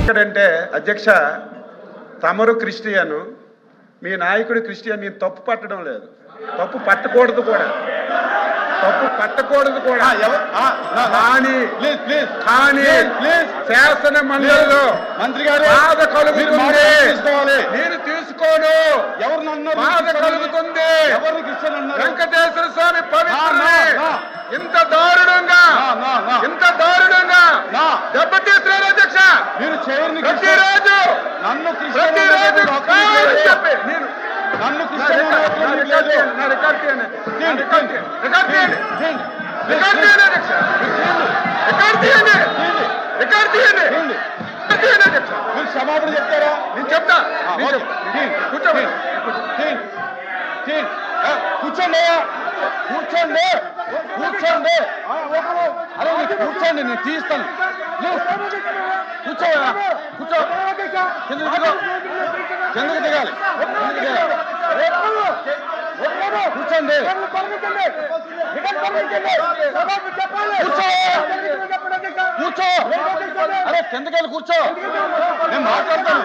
ఎక్కడంటే అధ్యక్ష, తమరు క్రిస్టియను, మీ నాయకుడు క్రిస్టియన్. నేను తప్పు పట్టడం లేదు, తప్పు పట్టకూడదు కూడా, తప్పు పట్టకూడదు కూడా. కానీ శాసన మండలిలో మంత్రి గారు బాధ కలుగుతుంది, నేను తీసుకోను. బాధ కలుగుతుంది. వెంకటేశ్వర స్వామి పవిత్రుని ఇంత దారుణంగా దెబ్బతీస్తున్నారు అధ్యక్ష. మీరు ప్రతిరోజు నన్ను చెప్పి నన్ను క్షమాపణ చెప్తారా? నేను చెప్తా. కూర్చోండి కూర్చోండి కూర్చోండి కూర్చోండి అరే కూర్చోండి, నేను తీస్తాను. కూర్చో కూర్చో, కిందకి దిగాలి, కూర్చోండి. కూర్చో, అరే కిందకి వెళ్ళి కూర్చో, నేను మాట్లాడతాను.